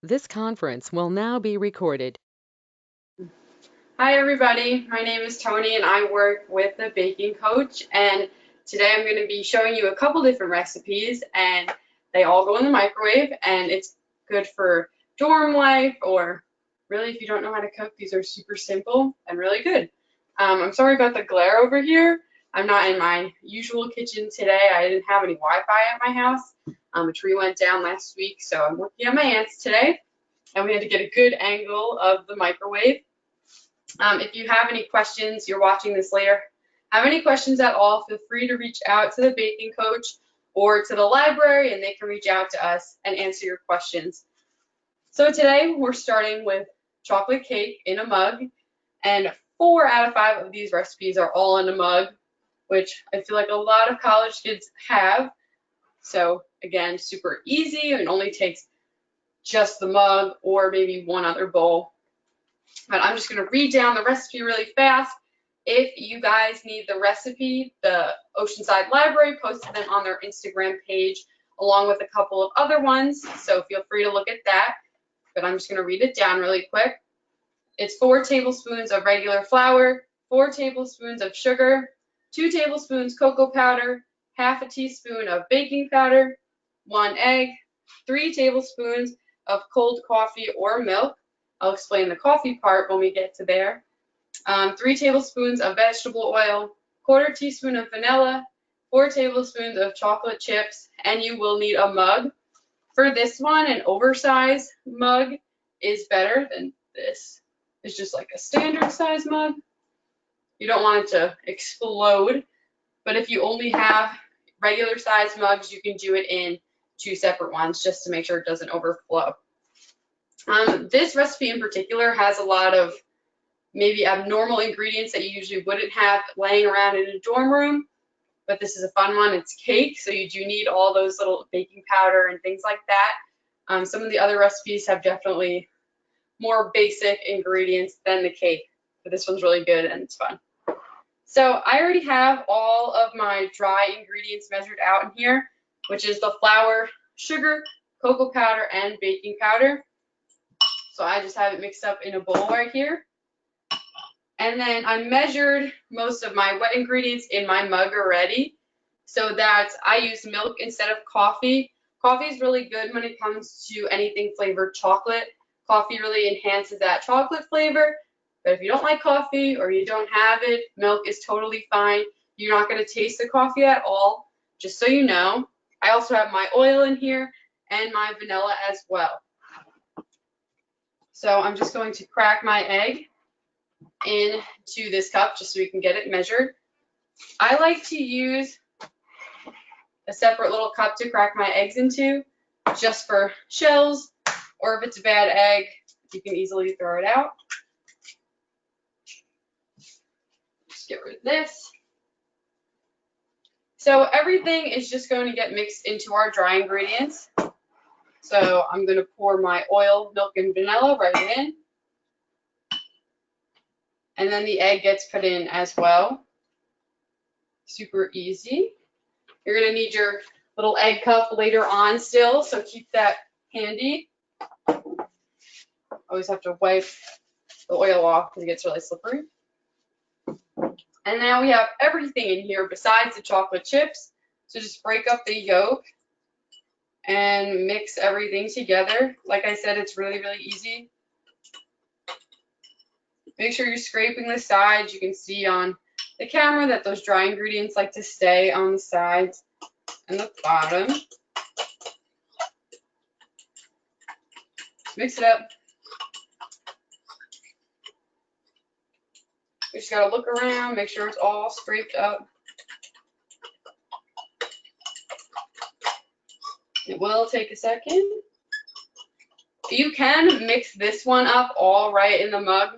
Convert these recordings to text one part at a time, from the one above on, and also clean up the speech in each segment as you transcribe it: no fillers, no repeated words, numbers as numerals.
This conference will now be recorded. Hi everybody, my name is Tony and I work with the baking coach, and today I'm going to be showing you a couple different recipes, and they all go in the microwave, and it's good for dorm life, or really if you don't know how to cook, these are super simple and really good. I'm sorry about the glare over here. I'm not in my usual kitchen today. I didn't have any Wi-Fi at my house. A tree went down last week, so I'm working at my aunt's today, and we had to get a good angle of the microwave. If you have any questions, you're watching this later, have any questions at all, feel free to reach out to the baking coach or to the library, and they can reach out to us and answer your questions. So today we're starting with chocolate cake in a mug, and 4 out of 5 of these recipes are all in a mug, which I feel like a lot of college kids have. So again, super easy, and only takes just the mug or maybe one other bowl. But I'm just going to read down the recipe really fast. If you guys need the recipe, the Oceanside Library posted them on their Instagram page along with a couple of other ones, so feel free to look at that. But I'm just going to read it down really quick. It's 4 tablespoons of regular flour, 4 tablespoons of sugar, 2 tablespoons cocoa powder, half a teaspoon of baking powder, 1 egg, 3 tablespoons of cold coffee or milk. I'll explain the coffee part when we get to there. 3 tablespoons of vegetable oil, quarter teaspoon of vanilla, 4 tablespoons of chocolate chips, and you will need a mug. For this one, an oversized mug is better than this. It's just like a standard size mug. You don't want it to explode, but if you only have regular size mugs, you can do it in 2 separate ones just to make sure it doesn't overflow. This recipe in particular has a lot of maybe abnormal ingredients that you usually wouldn't have laying around in a dorm room, but this is a fun one. It's cake, so you do need all those little baking powder and things like that. Some of the other recipes have definitely more basic ingredients than the cake, but this one's really good and it's fun. So I already have all of my dry ingredients measured out in here, which is the flour, sugar, cocoa powder, and baking powder. So I just have it mixed up in a bowl right here. And then I measured most of my wet ingredients in my mug already. So that I use milk instead of coffee. Coffee is really good when it comes to anything flavored chocolate. Coffee really enhances that chocolate flavor. But if you don't like coffee or you don't have it, milk is totally fine. You're not going to taste the coffee at all, just so you know. I also have my oil in here and my vanilla as well. So I'm just going to crack my egg into this cup just so we can get it measured. I like to use a separate little cup to crack my eggs into, just for shells, or if it's a bad egg, you can easily throw it out. Just get rid of this. So everything is just going to get mixed into our dry ingredients. So I'm going to pour my oil, milk, and vanilla right in. And then the egg gets put in as well. Super easy. You're going to need your little egg cup later on still, so keep that handy. Always have to wipe the oil off because it gets really slippery. And now we have everything in here besides the chocolate chips. So just break up the yolk and mix everything together. Like I said, it's really, really easy. Make sure you're scraping the sides. You can see on the camera that those dry ingredients like to stay on the sides and the bottom. Mix it up. You just gotta look around, make sure it's all scraped up. It will take a second. You can mix this one up all right in the mug,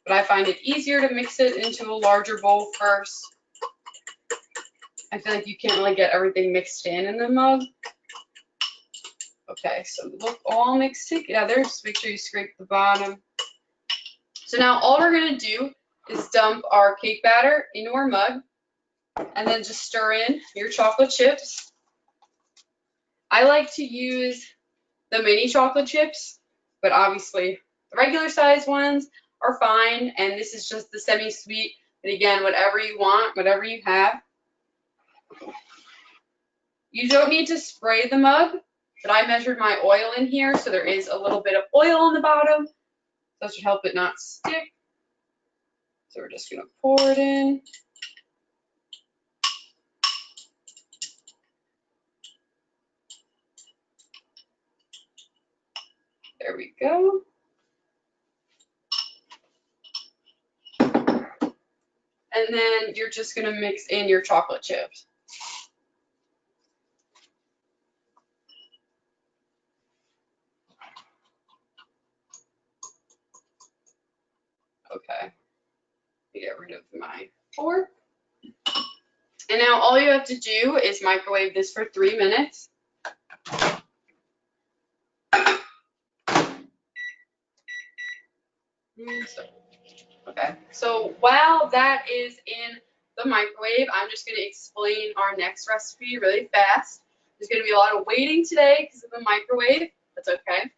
but I find it easier to mix it into a larger bowl first. I feel like you can't really get everything mixed in the mug. Okay, so look all mixed together. Just make sure you scrape the bottom. So now all we're gonna do is dump our cake batter into our mug and then just stir in your chocolate chips. I like to use the mini chocolate chips but obviously the regular size ones are fine, and this is just the semi-sweet. But again, whatever you want, whatever you have. You don't need to spray the mug, but I measured my oil in here, so there is a little bit of oil on the bottom. So that should help it not stick. So we're just gonna pour it in. There we go. And then you're just gonna mix in your chocolate chips. Okay, get rid of my fork. And now all you have to do is microwave this for 3 minutes. Okay, so while that is in the microwave, I'm just going to explain our next recipe really fast. There's going to be a lot of waiting today because of the microwave. That's okay.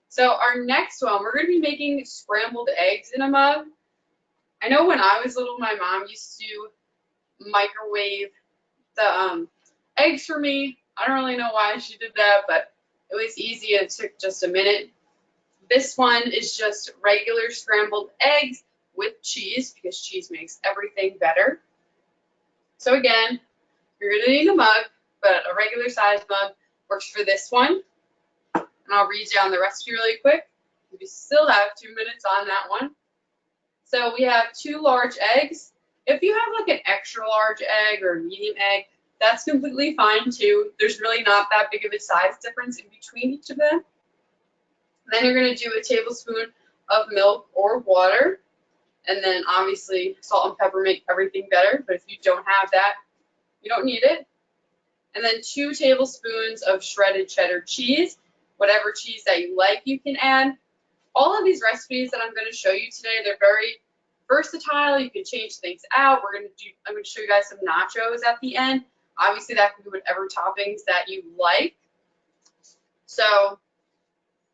So our next one, we're going to be making scrambled eggs in a mug. I know when I was little, my mom used to microwave the eggs for me. I don't really know why she did that, but it was easy. It took just a minute. This one is just regular scrambled eggs with cheese because cheese makes everything better. So again, you're going to need a mug, but a regular size mug works for this one. And I'll read down the recipe really quick. We still have 2 minutes on that one. So we have 2 large eggs. If you have like an extra large egg or a medium egg, that's completely fine too. There's really not that big of a size difference in between each of them. Then you're going to do a tablespoon of milk or water. And then obviously salt and pepper make everything better. But if you don't have that, you don't need it. And then 2 tablespoons of shredded cheddar cheese. Whatever cheese that you like, you can add. All of these recipes that I'm going to show you today, they're very versatile. You can change things out. I'm going to show you guys some nachos at the end. Obviously, that can be whatever toppings that you like. So,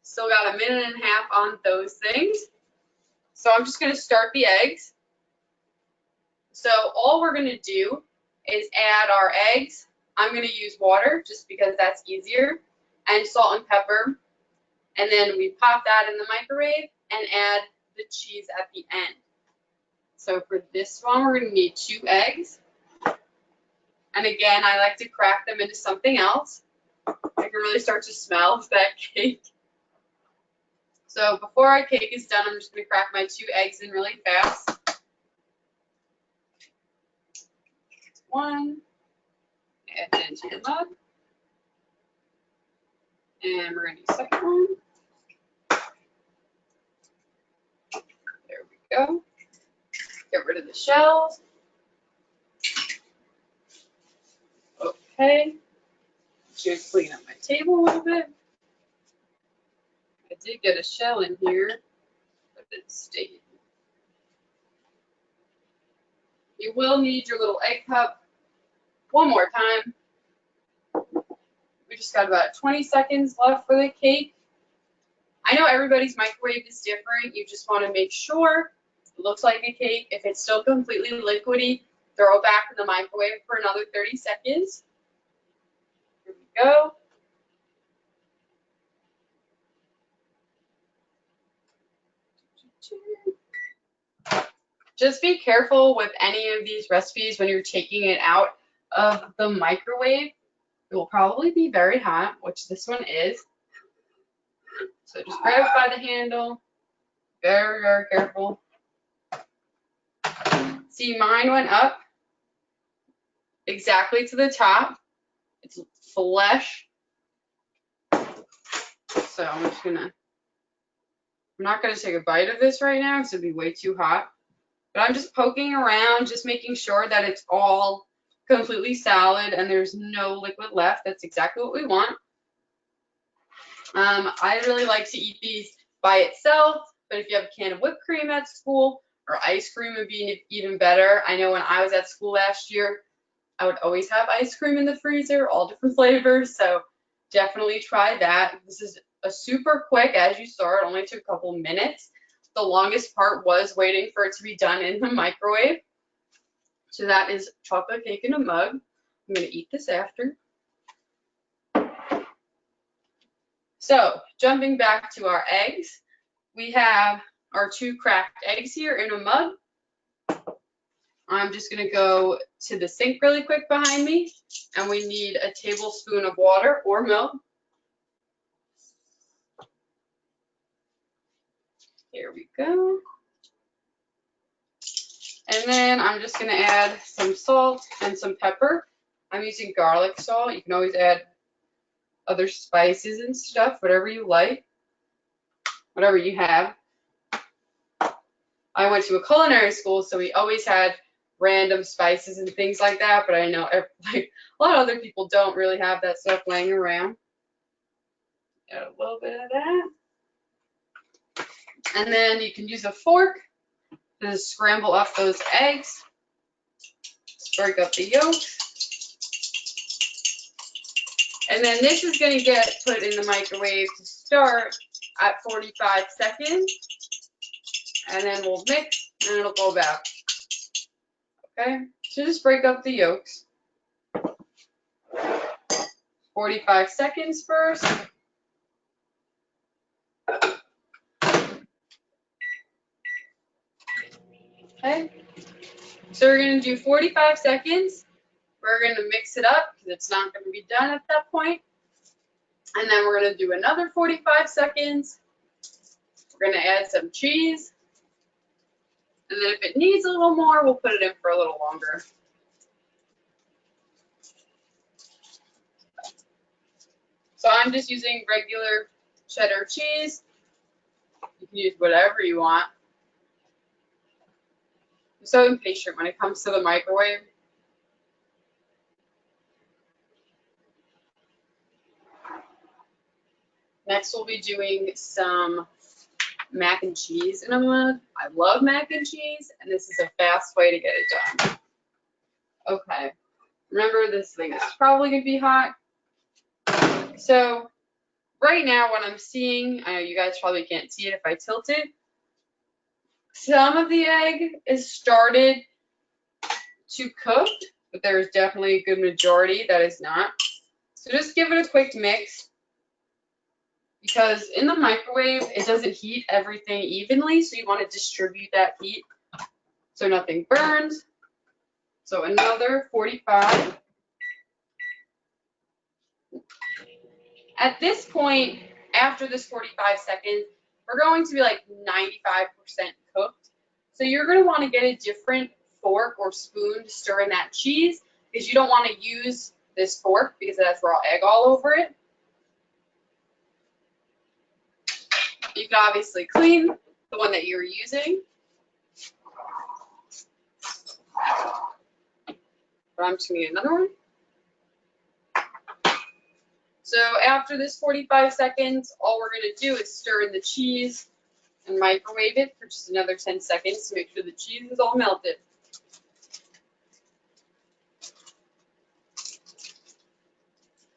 still got a minute and a half on those things. So I'm just going to start the eggs. So all we're going to do is add our eggs. I'm going to use water just because that's easier, and salt and pepper. And then we pop that in the microwave and add the cheese at the end. So for this one, we're going to need 2 eggs. And again, I like to crack them into something else. I can really start to smell that cake. So before our cake is done, I'm just going to crack my 2 eggs in really fast. 1, add it into the mug. And we're going to do the second one. There we go. Get rid of the shells. Okay. Just clean up my table a little bit. I did get a shell in here, but it stayed. You will need your little egg cup one more time. We just got about 20 seconds left for the cake. I know everybody's microwave is different. You just want to make sure it looks like a cake. If it's still completely liquidy, throw it back in the microwave for another 30 seconds. Here we go. Just be careful with any of these recipes when you're taking it out of the microwave. It will probably be very hot, which this one is. So just grab it by the handle. Very, very careful. See, mine went up exactly to the top. It's flesh. So I'm not gonna take a bite of this right now because it'd be way too hot. But I'm just poking around, just making sure that it's all completely solid and there's no liquid left. That's exactly what we want. I really like to eat these by itself, but if you have a can of whipped cream at school or ice cream would be even better. I know when I was at school last year, I would always have ice cream in the freezer, all different flavors, so definitely try that. This is a super quick, as you saw, it only took a couple minutes. The longest part was waiting for it to be done in the microwave. So that is chocolate cake in a mug. I'm going to eat this after. So jumping back to our eggs, we have our 2 cracked eggs here in a mug. I'm just going to go to the sink really quick behind me, and we need a tablespoon of water or milk. Here we go. And then I'm just going to add some salt and some pepper. I'm using garlic salt. You can always add other spices and stuff, whatever you like, whatever you have. I went to a culinary school, so we always had random spices and things like that, but I know like a lot of other people don't really have that stuff laying around. Add a little bit of that. And then you can use a fork to scramble up those eggs. Just break up the yolks. And then this is going to get put in the microwave to start at 45 seconds. And then we'll mix and it'll go back. Okay, so just break up the yolks. 45 seconds first. Okay, so we're going to do 45 seconds. We're going to mix it up because it's not going to be done at that point. And then we're going to do another 45 seconds. We're going to add some cheese. And then if it needs a little more, we'll put it in for a little longer. So I'm just using regular cheddar cheese. You can use whatever you want. I'm so impatient when it comes to the microwave. Next, we'll be doing some mac and cheese in a mug. I love mac and cheese, and this is a fast way to get it done. Okay, remember this thing is probably going to be hot. So right now what I'm seeing, I know you guys probably can't see it if I tilt it, some of the egg is started to cook, but there's definitely a good majority that is not. So just give it a quick mix, because in the microwave it doesn't heat everything evenly, so you want to distribute that heat so nothing burns. So another 45. At this point, after this 45 seconds, we're going to be like 95% cooked. So you're going to want to get a different fork or spoon to stir in that cheese, because you don't want to use this fork because it has raw egg all over it. You can obviously clean the one that you're using. But I'm just going to get another one. So after this 45 seconds, all we're going to do is stir in the cheese and microwave it for just another 10 seconds to make sure the cheese is all melted.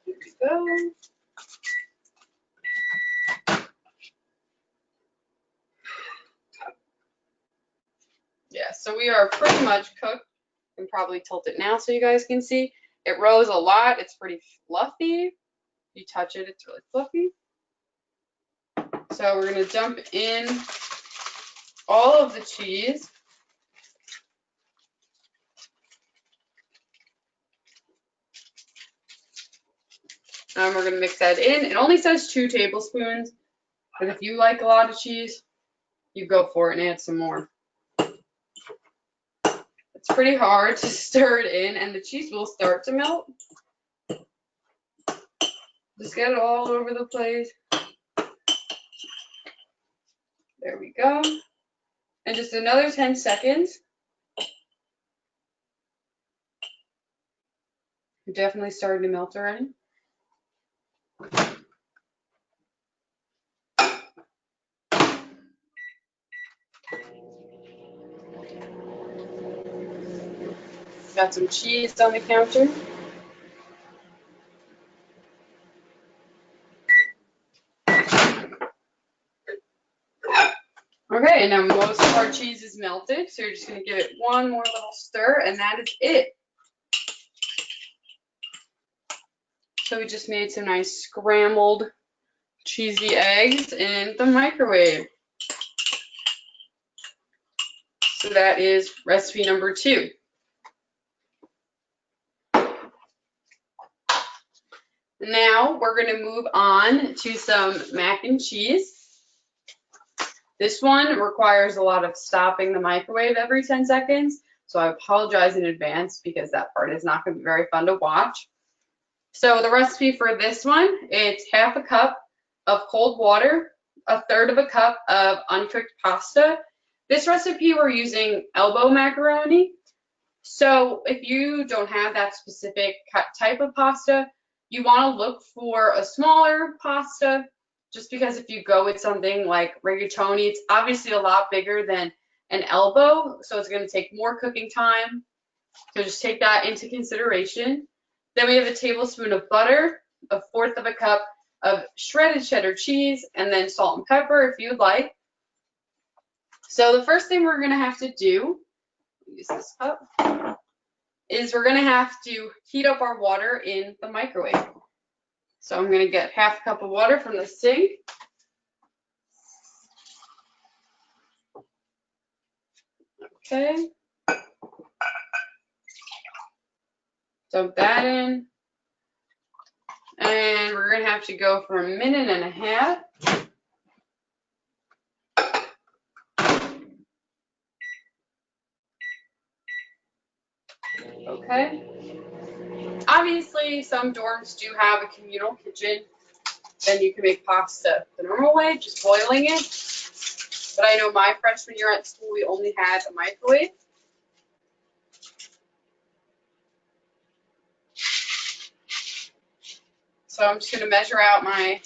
Here we go. Yeah, so we are pretty much cooked. I can probably tilt it now so you guys can see. It rose a lot. It's pretty fluffy. You touch it, it's really fluffy. So we're going to dump in all of the cheese. And we're going to mix that in. It only says 2 tablespoons, but if you like a lot of cheese, you go for it and add some more. It's pretty hard to stir it in, and the cheese will start to melt. Just get it all over the place. There we go. And just another 10 seconds. You're definitely starting to melt already. Got some cheese on the counter. Okay, and now most of our cheese is melted, so you're just going to give it one more little stir, and that is it. So we just made some nice scrambled cheesy eggs in the microwave. So that is recipe number 2. Now we're going to move on to some mac and cheese. This one requires a lot of stopping the microwave every 10 seconds, so I apologize in advance because that part is not going to be very fun to watch. So the recipe for this one, it's half a cup of cold water, a third of a cup of uncooked pasta. This recipe we're using elbow macaroni. So if you don't have that specific type of pasta, you want to look for a smaller pasta, just because if you go with something like rigatoni, it's obviously a lot bigger than an elbow, so it's going to take more cooking time. So just take that into consideration. Then we have a tablespoon of butter, a fourth of a cup of shredded cheddar cheese, and then salt and pepper if you'd like. So the first thing we're going to have to do, use this cup, is we're going to have to heat up our water in the microwave. So I'm going to get half a cup of water from the sink. Okay. Dump that in. And we're going to have to go for 1.5 minutes. Okay. Obviously, some dorms do have a communal kitchen. Then you can make pasta the normal way, just boiling it. But I know my freshman year at school, we only had a microwave. So I'm just going to measure out my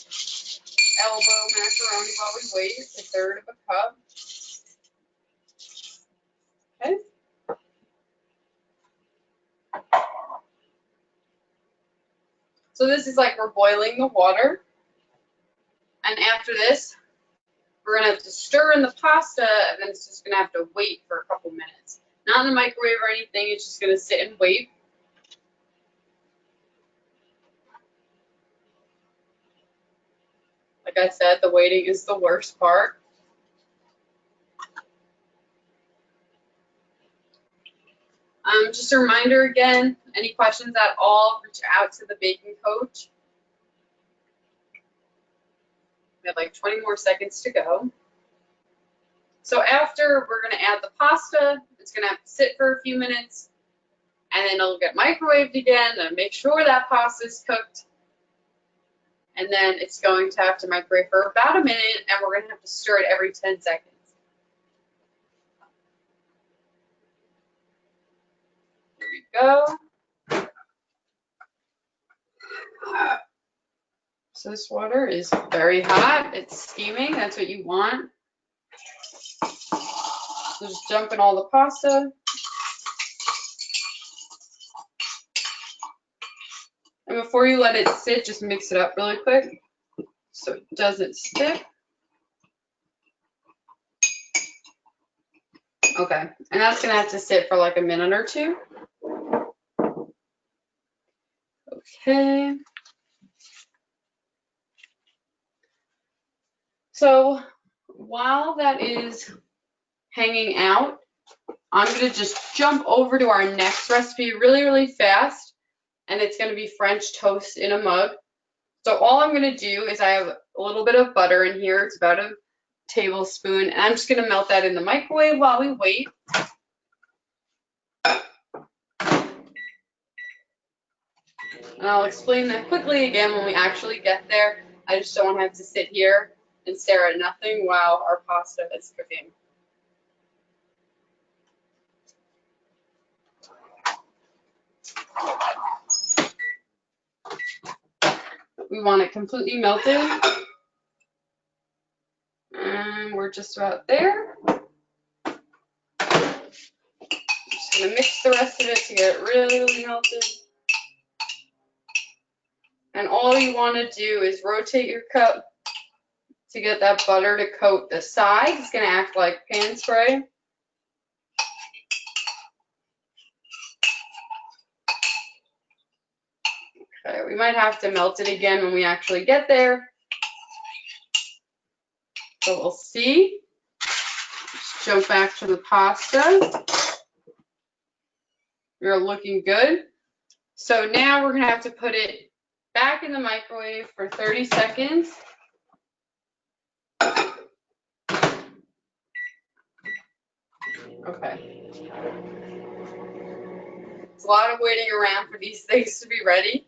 elbow macaroni while we wait. It's a third of a cup. Okay. So this is like we're boiling the water. And after this, we're going to have to stir in the pasta, and then it's just going to have to wait for a couple minutes. Not in the microwave or anything, it's just going to sit and wait. Like I said, the waiting is the worst part. Just a reminder again, any questions at all, reach out to the baking coach. We have like 20 more seconds to go. So after we're going to add the pasta, it's going to have to sit for a few minutes, and then it'll get microwaved again and make sure that pasta is cooked. And then it's going to have to microwave for about 1 minute, and we're going to have to stir it every 10 seconds. Here we go. So this water is very hot. It's steaming. That's what you want. So just dump in all the pasta. And before you let it sit, just mix it up really quick so it doesn't stick. Okay, and that's gonna have to sit for like 1 minute or 2. Okay. So while that is hanging out, I'm gonna just jump over to our next recipe really, really fast, and it's gonna be French toast in a mug. So all I'm gonna do is I have a little bit of butter in here. It's about a tablespoon, and I'm just gonna melt that in the microwave while we wait. And I'll explain that quickly again when we actually get there. I just don't have to sit here and stare at nothing while our pasta is cooking. We want it completely melted. And we're just about there. Just gonna mix the rest of it to get it really, really melted. And all you want to do is rotate your cup to get that butter to coat the sides. It's going to act like pan spray. Okay, we might have to melt it again when we actually get there. So we'll see. Let's jump back to the pasta. You're looking good. So now we're going to have to put it back in the microwave for 30 seconds. Okay. It's a lot of waiting around for these things to be ready.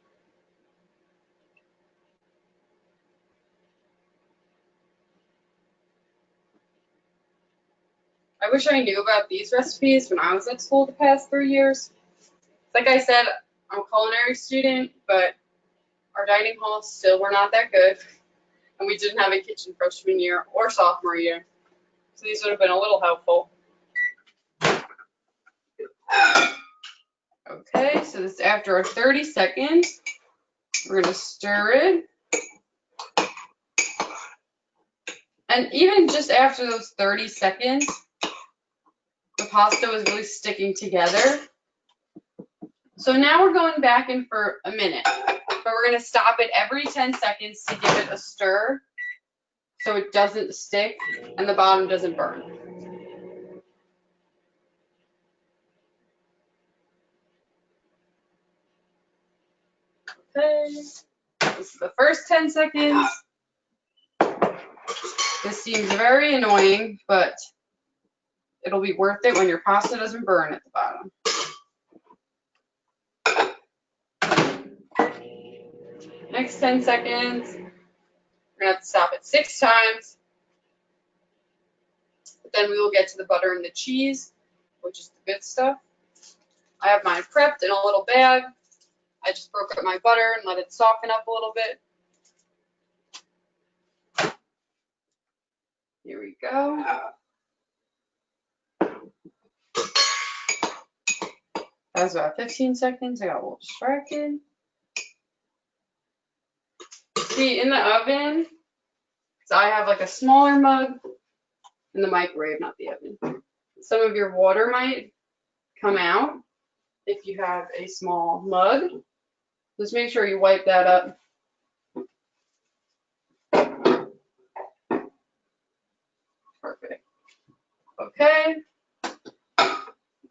I wish I knew about these recipes when I was at school the past 3 years. Like I said, I'm a culinary student, but our dining halls still were not that good. And we didn't have a kitchen freshman year or sophomore year. So these would have been a little helpful. Okay, so this is after our 30 seconds. We're going to stir it. And even just after those 30 seconds, the pasta was really sticking together. So now we're going back in for a minute, but we're going to stop it every 10 seconds to give it a stir so it doesn't stick and the bottom doesn't burn. Okay, this is the first 10 seconds. This seems very annoying, but it'll be worth it when your pasta doesn't burn at the bottom. Next 10 seconds, we're gonna have to stop it 6 times. But then we will get to the butter and the cheese, which is the good stuff. I have mine prepped in a little bag. I just broke up my butter and let it soften up a little bit. Here we go. That was about 15 seconds. I got a little distracted. See, in the oven, so I have like a smaller mug in the microwave, not the oven. Some of your water might come out if you have a small mug. Just make sure you wipe that up. Perfect. Okay.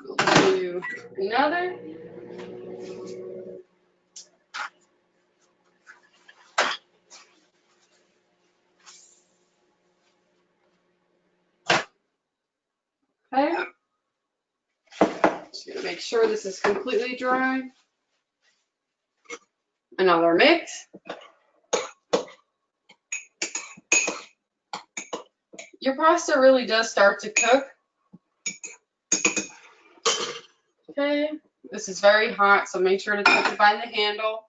We'll do another. Okay. Just gonna make sure this is completely dry. Another mix. Your pasta really does start to cook. Okay. This is very hot, so make sure to touch it by the handle.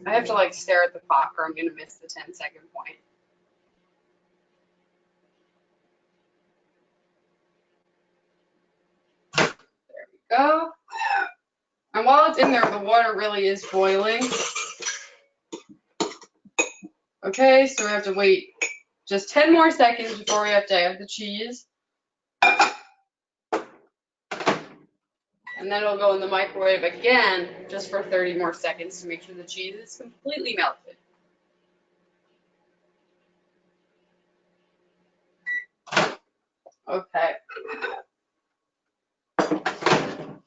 I have to like stare at the pot or I'm gonna miss the 10-second point. There we go. And while it's in there, the water really is boiling. Okay, so we have to wait just 10 more seconds before we have to add the cheese. And then it'll go in the microwave again just for 30 more seconds to make sure the cheese is completely melted. Okay.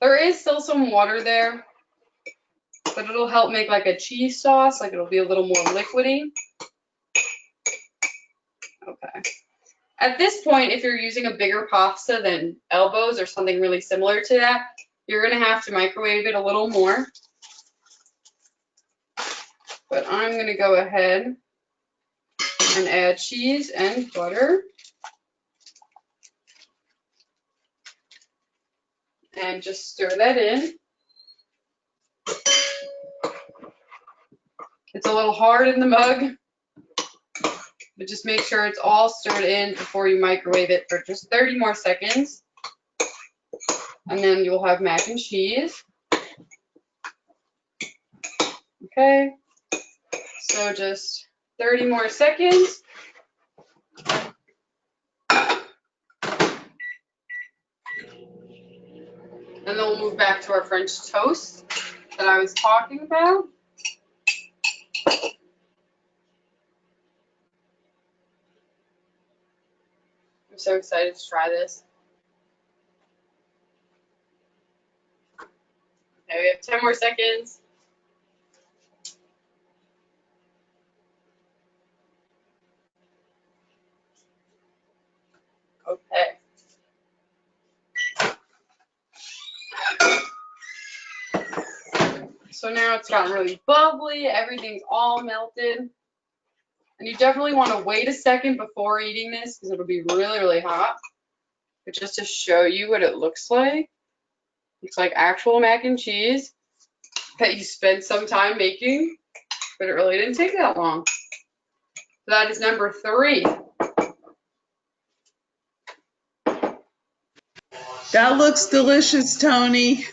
There is still some water there, but it'll help make like a cheese sauce, like it'll be a little more liquidy. Okay. At this point, if you're using a bigger pasta than elbows or something really similar to that, you're going to have to microwave it a little more. But I'm going to go ahead and add cheese and butter. And just stir that in. It's a little hard in the mug, but just make sure it's all stirred in before you microwave it for just 30 more seconds. And then you'll have mac and cheese. Okay, So just 30 more seconds. And then we'll move back to our French toast that I was talking about. I'm so excited to try this. Okay, we have 10 more seconds. Okay. So now it's gotten really bubbly, everything's all melted. And you definitely want to wait a second before eating this because it'll be really, really hot. But just to show you what it looks like actual mac and cheese that you spent some time making, but it really didn't take that long. So that is number 3. That looks delicious, Tony.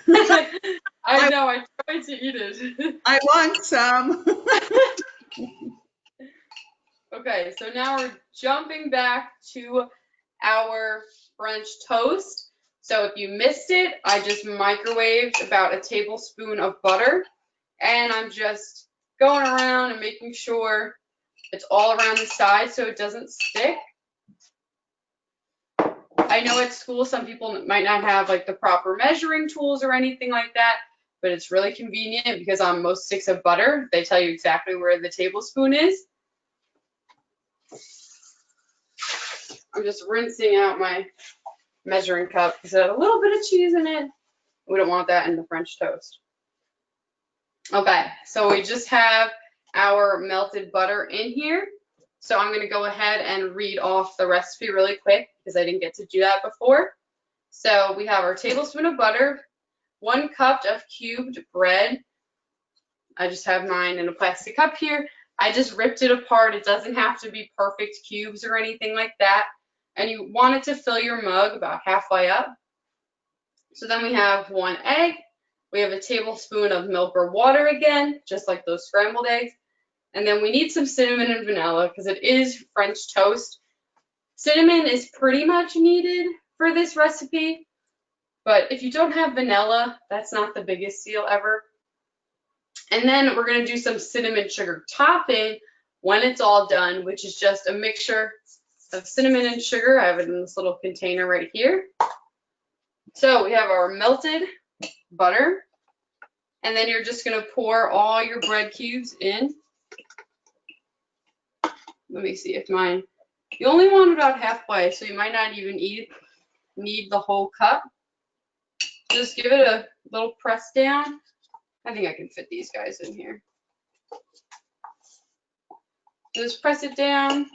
I know, I tried to eat it. I want some. Okay, so now we're jumping back to our French toast. So if you missed it, I just microwaved about a tablespoon of butter, and I'm just going around and making sure it's all around the side so it doesn't stick. I know at school some people might not have like the proper measuring tools or anything like that, but it's really convenient because on most sticks of butter, they tell you exactly where the tablespoon is. I'm just rinsing out my measuring cup because it had a little bit of cheese in it. We don't want that in the French toast. Okay, so we just have our melted butter in here. So I'm going to go ahead and read off the recipe really quick because I didn't get to do that before. So we have our tablespoon of butter, 1 cup of cubed bread. I just have mine in a plastic cup here. I just ripped it apart. It doesn't have to be perfect cubes or anything like that. And you want it to fill your mug about halfway up. So then we have 1 egg. We have a tablespoon of milk or water again, just like those scrambled eggs. And then we need some cinnamon and vanilla because it is French toast. Cinnamon is pretty much needed for this recipe, but if you don't have vanilla, that's not the biggest deal ever. And then we're going to do some cinnamon sugar topping when it's all done, which is just a mixture of cinnamon and sugar. I have it in this little container right here. So we have our melted butter, and then you're just going to pour all your bread cubes in. Let me see if mine, you only want about halfway, so you might not even need the whole cup. Just give it a little press down. I think I can fit these guys in here. Just press it down.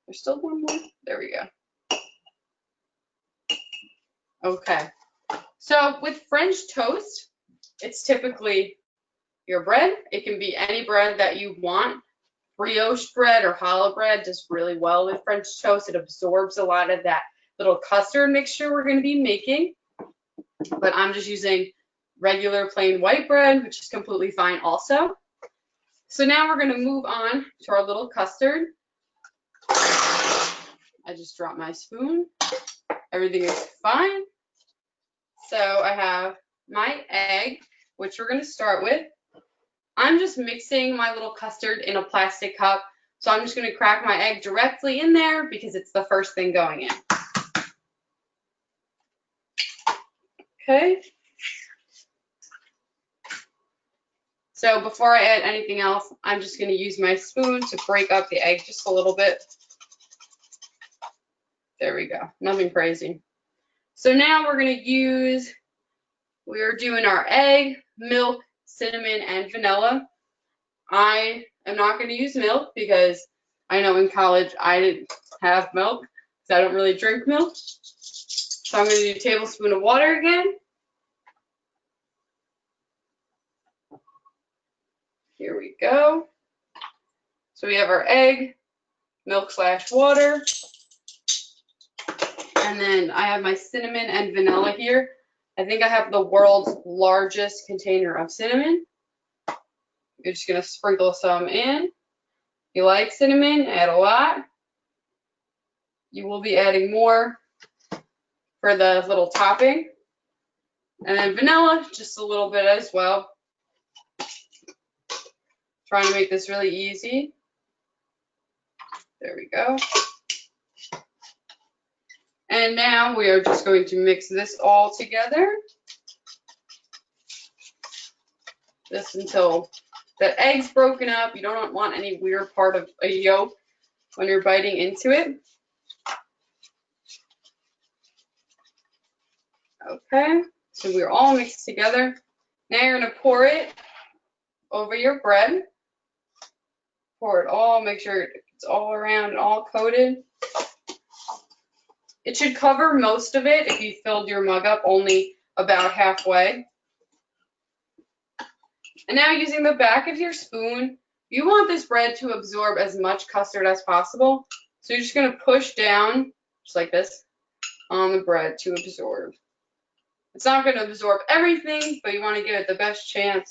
There's still one more. There we go. Okay. So with French toast, it's typically your bread. It can be any bread that you want. Brioche bread or challah bread does really well with French toast. It absorbs a lot of that little custard mixture we're going to be making. But I'm just using regular plain white bread, which is completely fine also. So now we're going to move on to our little custard. I just dropped my spoon. Everything is fine. So I have my egg, which we're going to start with. I'm just mixing my little custard in a plastic cup. So I'm just going to crack my egg directly in there because it's the first thing going in. Okay. So before I add anything else, I'm just going to use my spoon to break up the egg just a little bit. There we go. Nothing crazy. So now we are doing our egg, milk, cinnamon, and vanilla. I am not going to use milk because I know in college I didn't have milk because I don't really drink milk. So I'm going to do a tablespoon of water again. Here we go. So we have our egg, milk/water, and then I have my cinnamon and vanilla here. I think I have the world's largest container of cinnamon. You're just gonna sprinkle some in. If you like cinnamon, add a lot. You will be adding more for the little topping. And then vanilla, just a little bit as well. Trying to make this really easy. There we go. And now we are just going to mix this all together. Just until the egg's broken up. You don't want any weird part of a yolk when you're biting into it. Okay, so we're all mixed together. Now you're gonna pour it over your bread. Pour it all, make sure it's all around and all coated. It should cover most of it if you filled your mug up only about halfway. And now using the back of your spoon, you want this bread to absorb as much custard as possible. So you're just gonna push down, just like this, on the bread to absorb. It's not gonna absorb everything, but you wanna give it the best chance.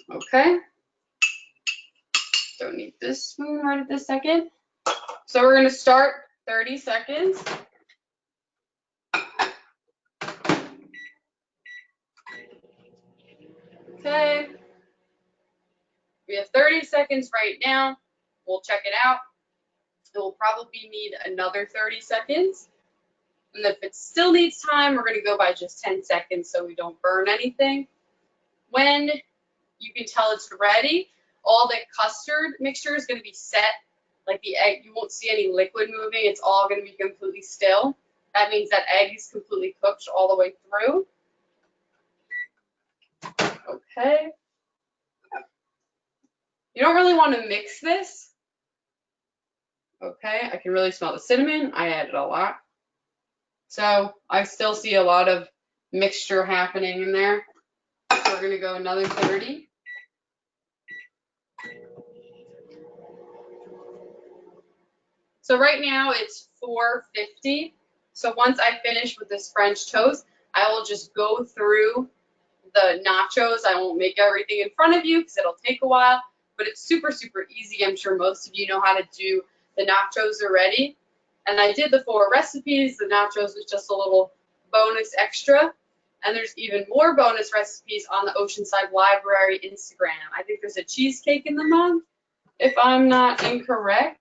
Okay. Don't need this spoon right at this second. So we're gonna start 30 seconds. Okay. We have 30 seconds right now. We'll check it out. It will probably need another 30 seconds. And if it still needs time, we're gonna go by just 10 seconds so we don't burn anything. When you can tell it's ready, all the custard mixture is gonna be set, like the egg, you won't see any liquid moving, it's all gonna be completely still. That means that egg is completely cooked all the way through. Okay. You don't really want to mix this. Okay, I can really smell the cinnamon. I added a lot. So I still see a lot of mixture happening in there. So we're gonna go another 30. So right now it's 4:50. So once I finish with this French toast, I will just go through the nachos. I won't make everything in front of you because it'll take a while, but it's super, super easy. I'm sure most of you know how to do the nachos already. And I did the 4 recipes. The nachos was just a little bonus extra. And there's even more bonus recipes on the Oceanside Library Instagram. I think there's a cheesecake in the mug, if I'm not incorrect.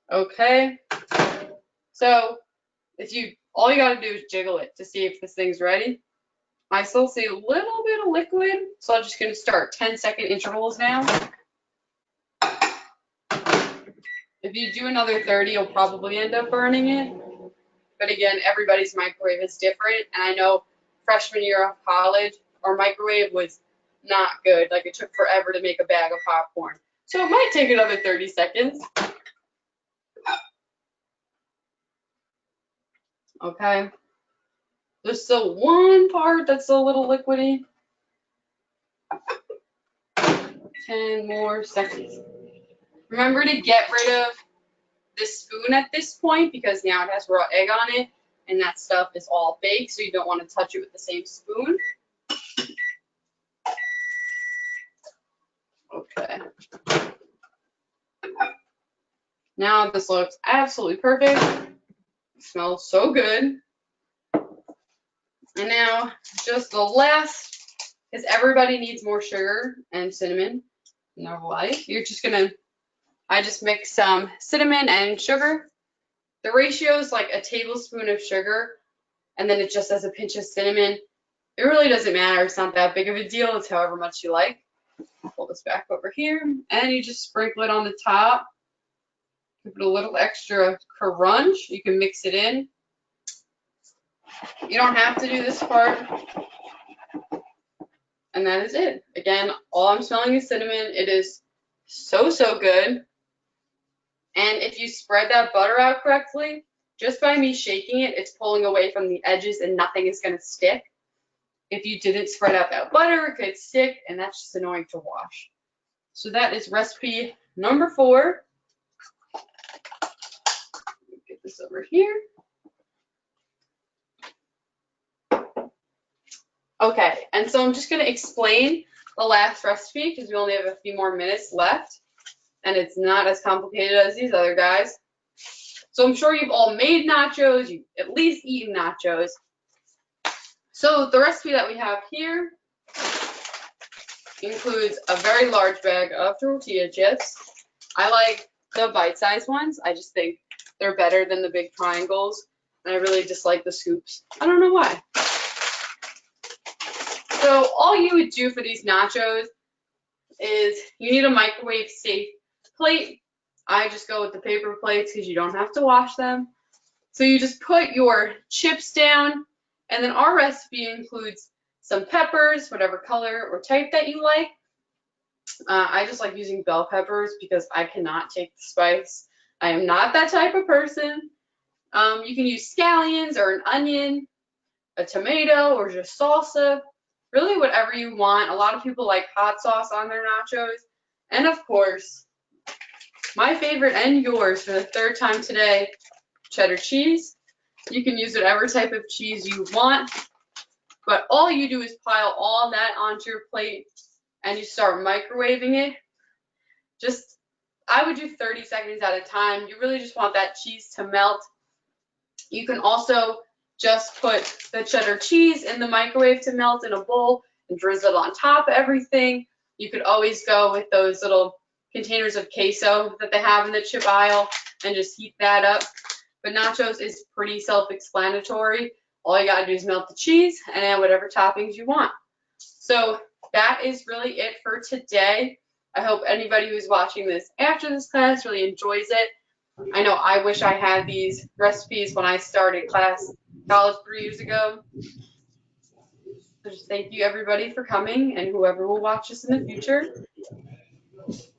Okay. So all you gotta do is jiggle it to see if this thing's ready. I still see a little bit of liquid, so I'm just gonna start 10-second intervals now. If you do another 30, you'll probably end up burning it. But again, everybody's microwave is different, and I know freshman year of college, our microwave was not good. Like, it took forever to make a bag of popcorn. So it might take another 30 seconds. Okay. There's still one part that's a little liquidy. 10 more seconds. Remember to get rid of this spoon at this point because now it has raw egg on it and that stuff is all baked, so you don't want to touch it with the same spoon. Okay. Now this looks absolutely perfect. It smells so good. And now just the last, because everybody needs more sugar and cinnamon in their life. I just mix some cinnamon and sugar. The ratio is like a tablespoon of sugar, and then it just has a pinch of cinnamon. It really doesn't matter. It's not that big of a deal. It's however much you like. Pull this back over here, and you just sprinkle it on the top. Give it a little extra crunch. You can mix it in. You don't have to do this part. And that is it. Again, all I'm smelling is cinnamon. It is so, so good. And if you spread that butter out correctly, just by me shaking it, it's pulling away from the edges and nothing is going to stick. If you didn't spread out that butter, it could stick, and that's just annoying to wash. So that is recipe number 4. Get this over here. Okay, and so I'm just going to explain the last recipe because we only have a few more minutes left, and it's not as complicated as these other guys. So I'm sure you've all made nachos, you've at least eaten nachos. So the recipe that we have here includes a very large bag of tortilla chips. I like the bite-sized ones. I just think they're better than the big triangles, and I really dislike the scoops. I don't know why. So all you would do for these nachos is you need a microwave safe plate. I just go with the paper plates because you don't have to wash them. So you just put your chips down, and then our recipe includes some peppers, whatever color or type that you like. I just like using bell peppers because I cannot take the spice. I am not that type of person. You can use scallions or an onion, a tomato, or just salsa. Really whatever you want. A lot of people like hot sauce on their nachos. And of course, my favorite and yours for the third time today, cheddar cheese. You can use whatever type of cheese you want, but all you do is pile all that onto your plate and you start microwaving it. I would do 30 seconds at a time. You really just want that cheese to melt. You can also just put the cheddar cheese in the microwave to melt in a bowl and drizzle it on top of everything. You could always go with those little containers of queso that they have in the chip aisle and just heat that up. But nachos is pretty self-explanatory. All you gotta do is melt the cheese and add whatever toppings you want. So that is really it for today. I hope anybody who's watching this after this class really enjoys it. I know I wish I had these recipes when I started college 3 years ago. So just thank you everybody for coming and whoever will watch this in the future.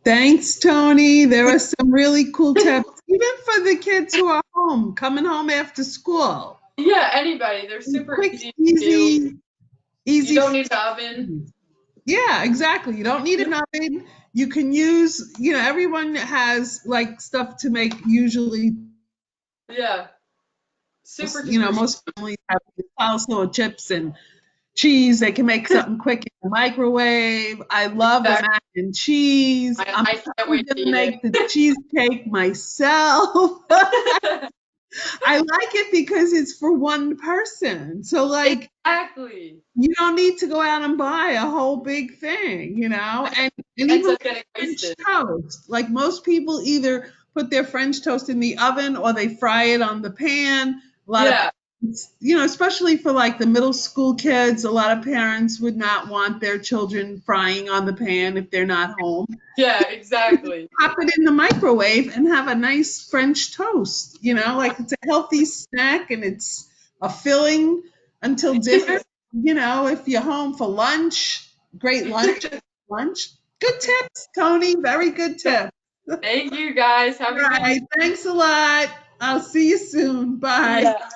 Thanks, Tony. There are some really cool tips, even for the kids who are home, coming home after school. Yeah, anybody. They're super Quick, easy to do. easy. You don't need an oven. Yeah, exactly. You don't need an oven. You can use, everyone has like stuff to make usually. Yeah. Super Most families have salsa or chips and cheese. They can make something quick in the microwave. I love the mac and cheese. I'm I can't probably wait to gonna eat make it. the cheesecake myself. I like it because it's for one person. So like Exactly. you don't need to go out and buy a whole big thing, and Ends even up getting French wasted. toast. Like most people either put their French toast in the oven or they fry it on the pan. A lot of Yeah. especially for like the middle school kids, a lot of parents would not want their children frying on the pan if they're not home. Yeah, exactly. Pop it in the microwave and have a nice French toast, like it's a healthy snack and it's a filling until dinner. If you're home for lunch, great lunch. Good tips, Tony. Very good tips. Thank you guys. Have a All good right. Thanks a lot. I'll see you soon. Bye. Yeah.